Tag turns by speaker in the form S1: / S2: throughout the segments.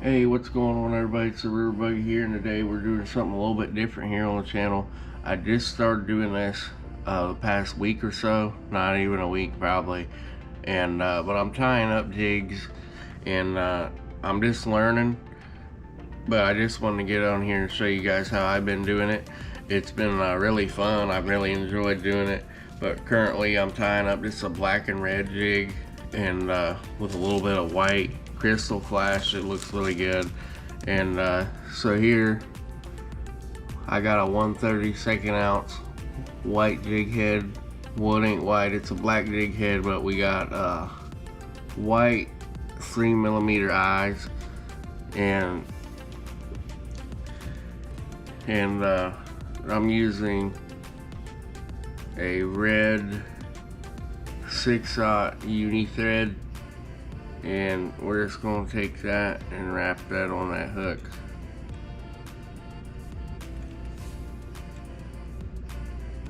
S1: Hey, what's going on, everybody? It's the River Buggy here, and today we're doing something a little bit different here on the channel. I just started doing this the past week or so, not even a week probably, and but I'm tying up jigs, and I'm just learning. But I just wanted to get on here and show you guys how I've been doing it. It's been really fun. I've really enjoyed doing it. But currently, I'm tying up just a black and red jig, and with a little bit of white crystal flash. It looks really good. And so here I got a 1/32 ounce white jig head. Well, it ain't white, it's a black jig head, but we got white 3mm eyes, and I'm using a red 6/0 uni thread, and we're just going to take that and wrap that on that hook.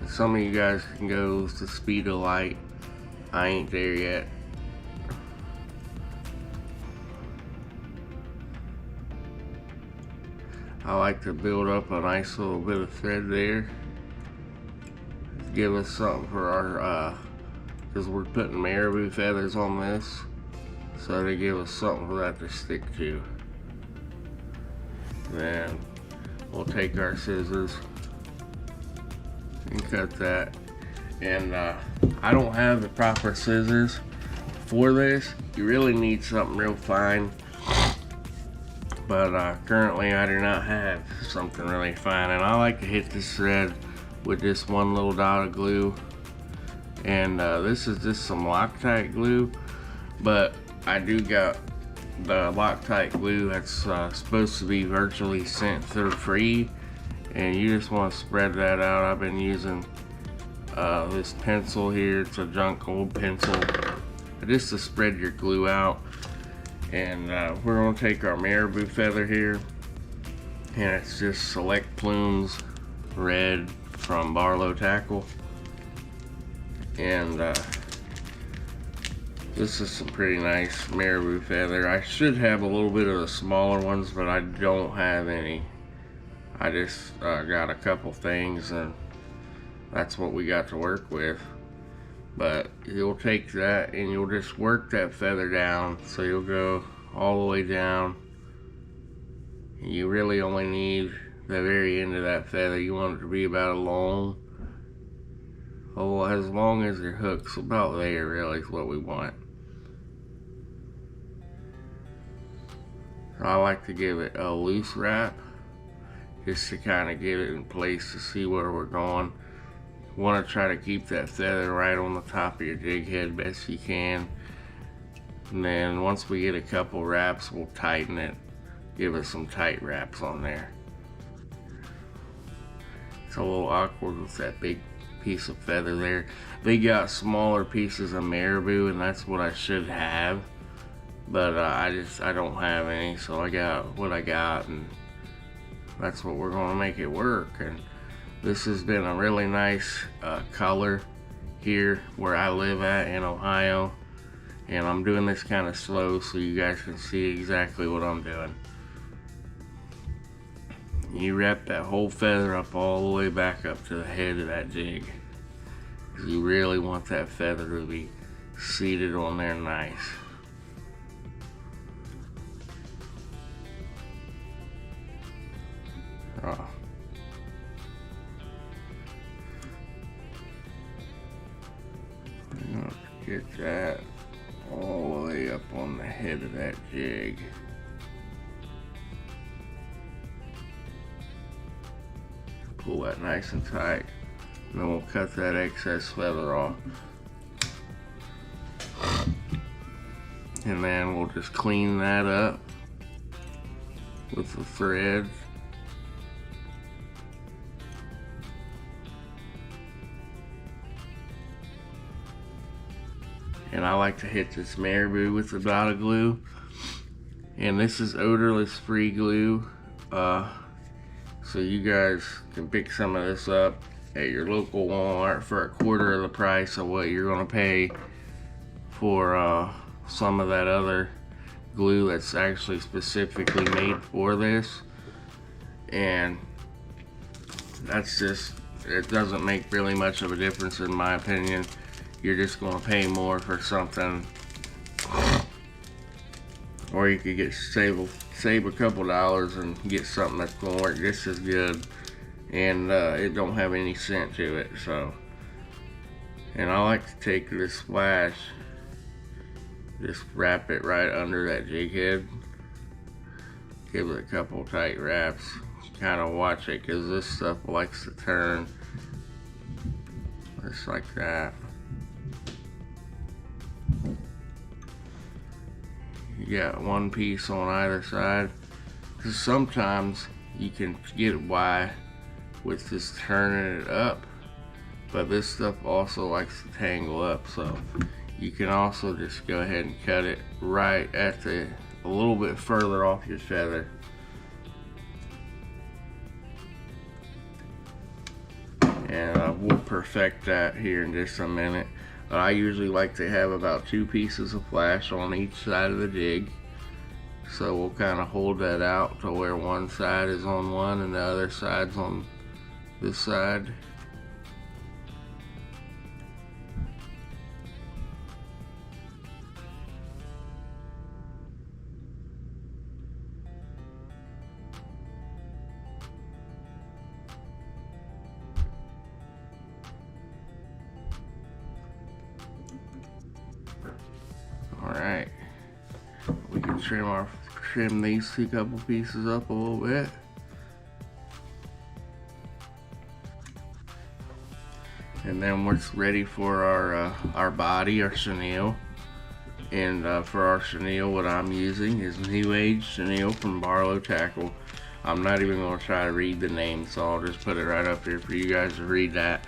S1: Some of you guys can go with the speed of light. I ain't there yet. I like to build up a nice little bit of thread there. Give us something for our, because we're putting marabou feathers on this. So they give us something for that to stick to. Then we'll take our scissors and cut that. And I don't have the proper scissors for this. You really need something real fine. But currently I do not have something really fine. And I like to hit this thread with just one little dot of glue. And this is just some Loctite glue. But I do got the Loctite glue that's supposed to be virtually scent free, and you just want to spread that out. I've been using this pencil here. It's a junk old pencil, just to spread your glue out. And we're going to take our marabou feather here, and it's just Select Plumes Red from Barlow Tackle. And this is some pretty nice marabou feather. I should have a little bit of the smaller ones, but I don't have any. I just got a couple things, and that's what we got to work with. But you'll take that and you'll just work that feather down. So you'll go all the way down. You really only need the very end of that feather. You want it to be about as long as your hook's about there, really, is what we want. I like to give it a loose wrap, just to kind of get it in place to see where we're going. You want to try to keep that feather right on the top of your jig head best you can. And then once we get a couple wraps, we'll tighten it, give it some tight wraps on there. It's a little awkward with that big piece of feather there. They got smaller pieces of marabou, and that's what I should have, but I don't have any, so I got what I got, and that's what we're going to make it work. And this has been a really nice color here where I live at in Ohio, and I'm doing this kind of slow so you guys can see exactly what I'm doing. You wrap that whole feather up all the way back up to the head of that jig. You really want that feather to be seated on there nice. Oh. I'm gonna get that all the way up on the head of that jig. Pull that nice and tight, and then we'll cut that excess feather off. And then we'll just clean that up with the threads. And I like to hit this marabou with a dot of glue. And this is odorless free glue. So you guys can pick some of this up at your local Walmart for a quarter of the price of what you're gonna pay for some of that other glue that's actually specifically made for this, and that's just, it doesn't make really much of a difference in my opinion. You're just going to pay more for something, or you could get save a couple dollars and get something that's going to work just as good, and it don't have any scent to it. So, and I like to take this flash, just wrap it right under that jig head, give it a couple tight wraps, kind of watch it because this stuff likes to turn just like that. You got one piece on either side, because sometimes you can get why with just turning it up, but this stuff also likes to tangle up, so you can also just go ahead and cut it right at a little bit further off your feather. And we'll perfect that here in just a minute. I usually like to have about 2 pieces of flash on each side of the jig. So we'll kind of hold that out to where one side is on one and the other side's on this side. Alright, we can trim these two couple pieces up a little bit. And then we're ready for our body, our chenille. And for our chenille, what I'm using is New Age chenille from Barlow Tackle. I'm not even going to try to read the name, so I'll just put it right up here for you guys to read that,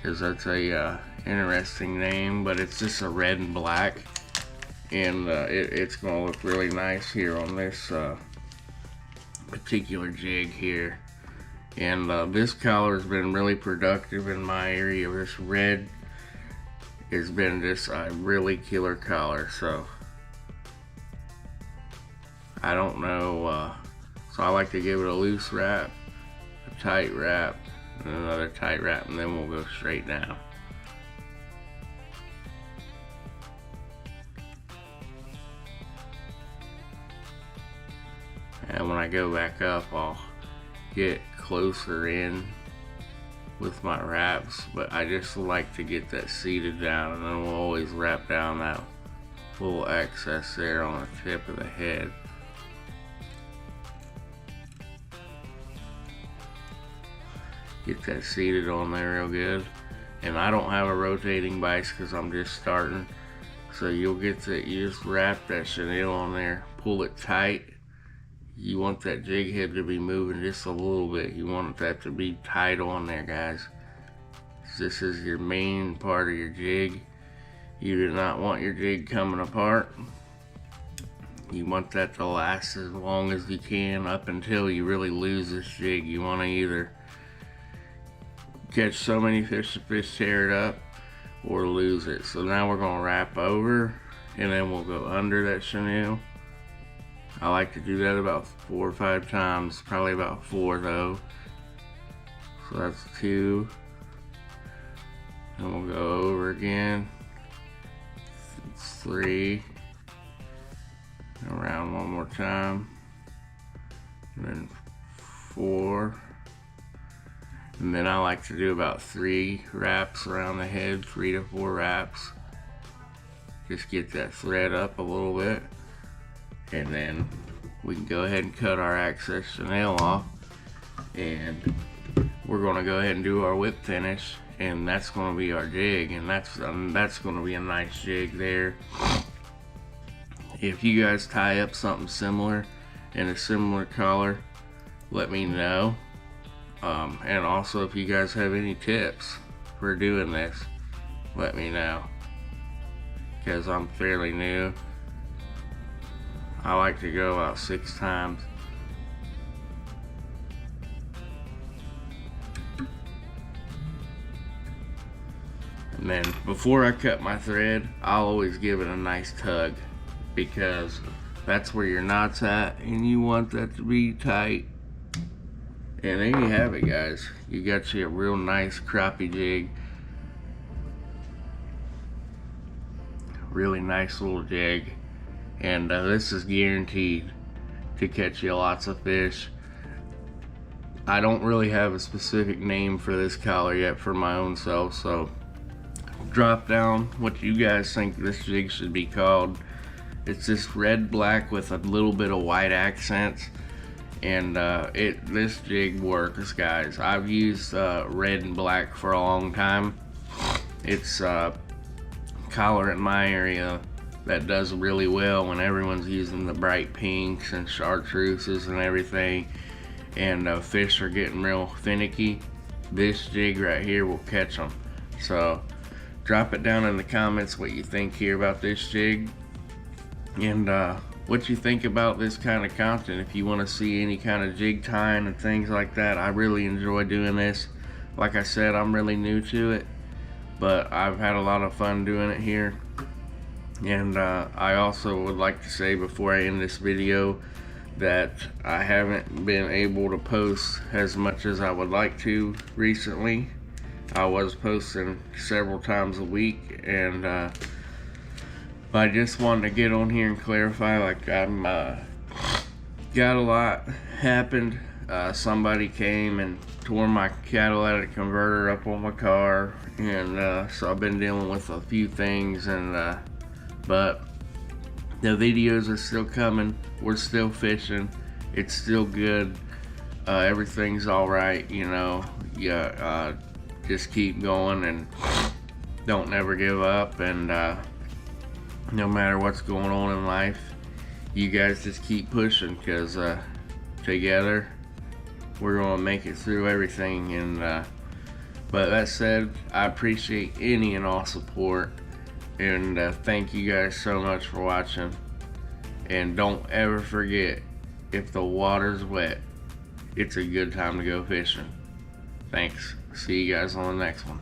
S1: because that's a interesting name, but it's just a red and black. And it's going to look really nice here on this particular jig here. And this color has been really productive in my area. This red has been just a really killer color. So I don't know, so I like to give it a loose wrap, a tight wrap, and another tight wrap, and then we'll go straight down. And when I go back up, I'll get closer in with my wraps, but I just like to get that seated down, and then we'll always wrap down that little excess there on the tip of the head. Get that seated on there real good. And I don't have a rotating vise because I'm just starting. So you'll get that, you just wrap that chenille on there, pull it tight. You want that jig head to be moving just a little bit. You want that to be tight on there, guys. This is your main part of your jig. You do not want your jig coming apart. You want that to last as long as you can up until you really lose this jig. You want to either catch so many fish the fish tear it up or lose it. So now we're going to wrap over, and then we'll go under that chenille. I like to do that about 4 or 5 times, probably about 4 though. So that's 2. And we'll go over again. 3. Around one more time. And then 4. And then I like to do about 3 wraps around the head, 3 to 4 wraps. Just get that thread up a little bit. And then we can go ahead and cut our excess chenille off, and we're going to go ahead and do our whip finish, and that's going to be our jig, and that's going to be a nice jig there. If you guys tie up something similar in a similar color, let me know. And also, if you guys have any tips for doing this, let me know, because I'm fairly new. I like to go about 6 times. And then before I cut my thread, I'll always give it a nice tug, because that's where your knot's at, and you want that to be tight. And there you have it, guys. You got you a real nice crappie jig. Really nice little jig. And this is guaranteed to catch you lots of fish. I don't really have a specific name for this color yet for my own self, so drop down what you guys think this jig should be called. It's this red black with a little bit of white accents, and this jig works, guys. I've used red and black for a long time. It's color in my area that does really well when everyone's using the bright pinks and chartreuses and everything, and fish are getting real finicky. This jig right here will catch them. So drop it down in the comments what you think here about this jig, and what you think about this kind of content. If you want to see any kind of jig tying and things like that, I really enjoy doing this. Like I said, I'm really new to it, but I've had a lot of fun doing it here. And I also would like to say before I end this video that I haven't been able to post as much as I would like to recently. I was posting several times a week, and I just wanted to get on here and clarify, like, I'm got a lot happened. Somebody came and tore my catalytic converter up on my car, and so I've been dealing with a few things, and but the videos are still coming. We're still fishing. It's still good. Everything's all right, you know. Yeah, just keep going and don't never give up, and no matter what's going on in life, you guys just keep pushing, because together we're gonna make it through everything. And but that said, I appreciate any and all support, and thank you guys so much for watching. And don't ever forget, if the water's wet, it's a good time to go fishing. Thanks. See you guys on the next one.